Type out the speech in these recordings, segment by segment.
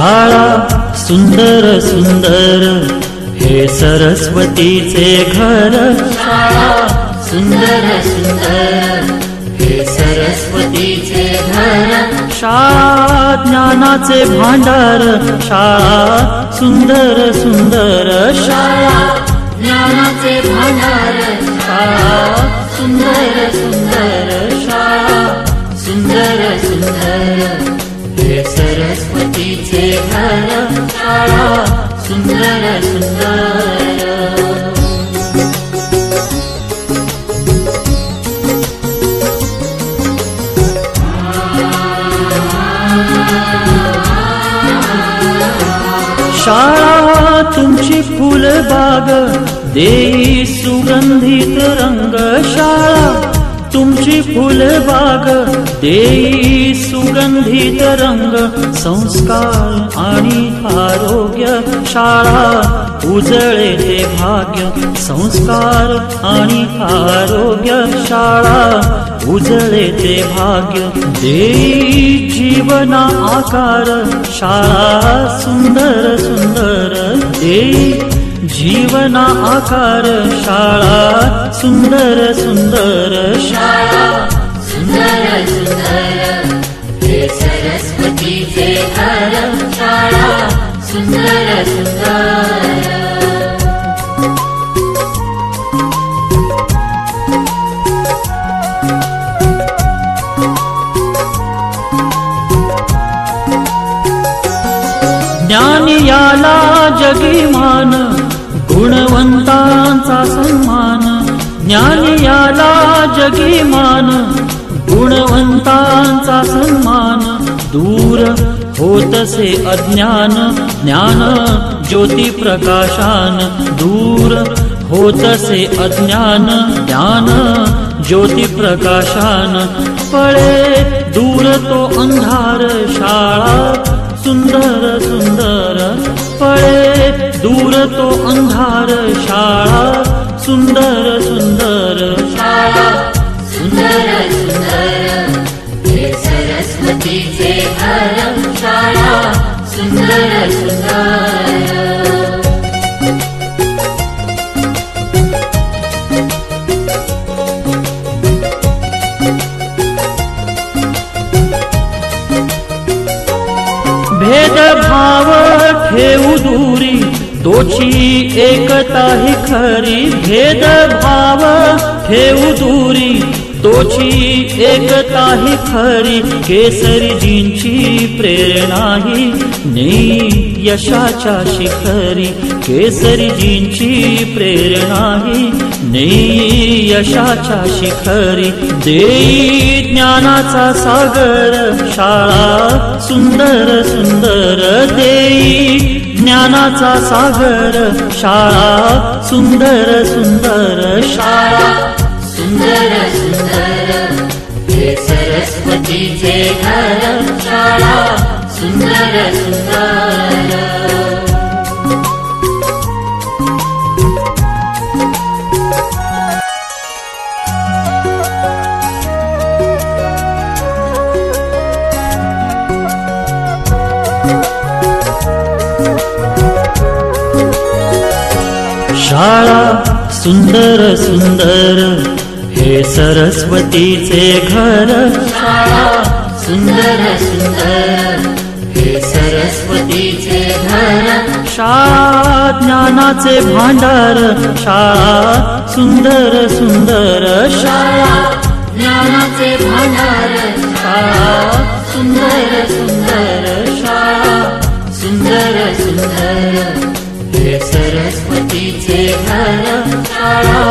शाळा सुंदर सुंदर हे सरस्वतीचे घर। शाळा सुंदर सुंदर हे सरस्वतीचे घर। शाळा ज्ञानाचे भांडार। शाळा सुंदर सुंदर शाळा ज्ञानाचे भांडार। शाळा सुंदर सुंदर शाळा सुंदर सुंदर हे सरस्वतीचे घर। शाळा सुंदर सुंदर। शाळा तुमची फुलबाग देई सुगंधित रंग। शाळा तुमची फुलबाग देई सुगंधित रंग। संस्कार आणि आरोग्य शाळा उजळे ते भाग्य। संस्कार आणि आरोग्य शाळा उजळे ते भाग्य। देई जीवना आकार शाळा सुंदर सुंदर देई जीवना आकार। शाळा सुंदर सुंदर शाळा सुंदर सुंदर हे सरस्वतीचे घर। शाळा सुंदर सुंदर। ज्ञान याला जगी मान गुणवंतांचा सन्मान। ज्ञान याला जगी मान गुणवंतांचा सन्मान। दूर होतसे अज्ञान ज्ञान ज्योती प्रकाशान। दूर होतसे अज्ञान ज्ञान ज्योती प्रकाशान। पळे दूर तो अंधार शाळा सुंदर सुंदर पळे दूर तो अंधार। शाळा सुंदर सुंदर शाळा सुंदर सुंदर हे सरस्वतीचे घर। शाळा सुंदर सुंदर। भेदभाव ठेवू दूरी तोची एकता ही खरी। भेदभाव ठेवू दूरी तोची एकता ही खरी। केसरीजींची प्रेरणा ही नेई यशाच्या शिखरी। केसरीजींची प्रेरणा ही नेई यशाच्या शिखरी। देई ज्ञानाचा सागर शाळा सुंदर सुंदर देई ज्ञानाचा सागर। शाळा सुंदर सुंदर शाळा सुंदर सुंदर हे सरस्वतीचे घर। शाळा सुंदर सुंदर। शाळा सुंदर सुंदर हे सरस्वतीचे घर। शाळा सुंदर सुंदर हे सरस्वतीचे घर। शाळा ज्ञानाचे भांडार। शाळा सुंदर सुंदर शाळा ज्ञानाचे भांडार। शाळा सुंदर सुंदर शाळा सुंदर सुंदर हे सरस्वतीचे घर। शाळा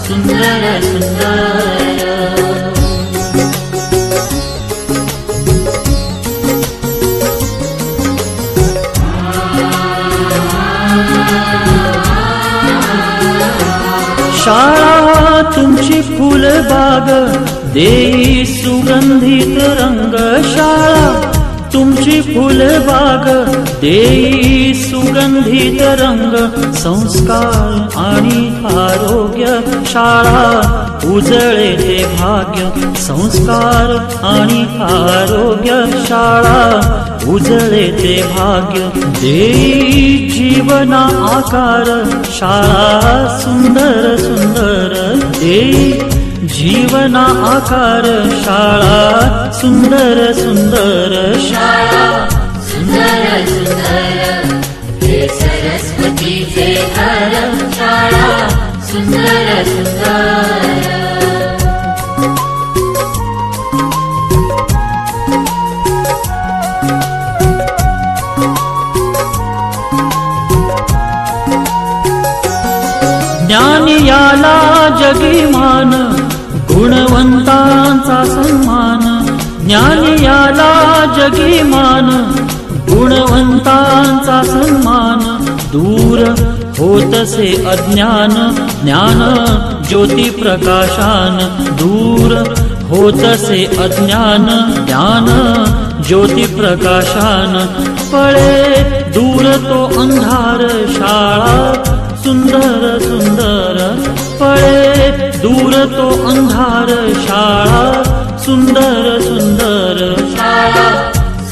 सुंदर सुंदर। शाळा तुमची फुलबाग देई सुगंधित रंग। शाळा तुमची फुलबाग देई सुगंधित रंग। संस्कार आणि आरोग्य शाळा उजळे ते भाग्य। संस्कार आणि आरोग्य शाळा उजळे ते भाग्य देई जीवना आकार शाळा सुंदर सुंदर देई जीवना आकार शाळा सुंदर सुंदर शाळा सुंदर सुंदर हे सरस्वतीचे घर शाळा सुंदर सुंदर ज्ञानी याला जगीमान गुणवंतांचा सन्मान ज्ञानी याला जगीमान गुणवंतांचा सन्मान दूर होतसे अज्ञान ज्ञान ज्योती प्रकाशान दूर होतसे अज्ञान ज्ञान ज्योती प्रकाशान पळे दूर तो अंधार शाळा सुंदर सुंदर पळे दूर तो अंधार शाळा सुंदर सुंदर शाळा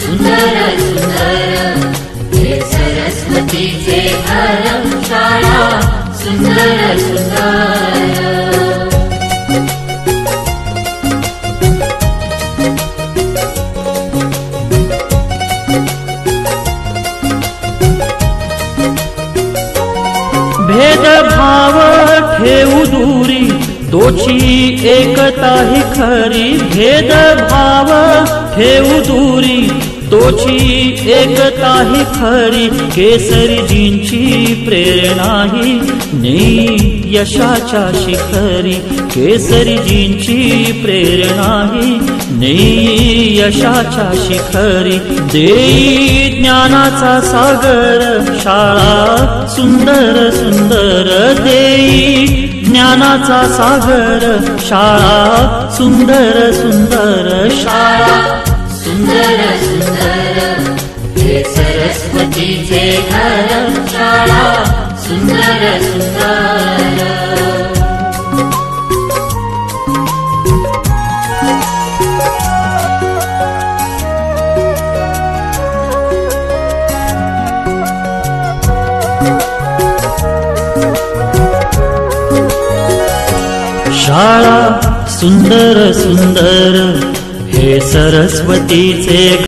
सुंदर सुंदर हे सरस्वतीचे घर शाळा सुंदर सुंदर भेदभाव ठेवू दूरी तोची एकता ही खरी भेदभाव ठेवू दूरी तोची एकता ही खरी केसरीजींची प्रेरणा ही नेई यशाच्या शिखरी केसरीजींची प्रेरणा ही नेई यशाच्या शिखरी देई ज्ञानाचा सागर शाळा सुंदर सुंदर देई ज्ञानाचा सागर शाळा सुंदर सुंदर शाळा सुंदर सुंदर हे सरस्वतीचे घर शाळा सुंदर सुंदर शाळा सुंदर सुंदर हे सरस्वतीचे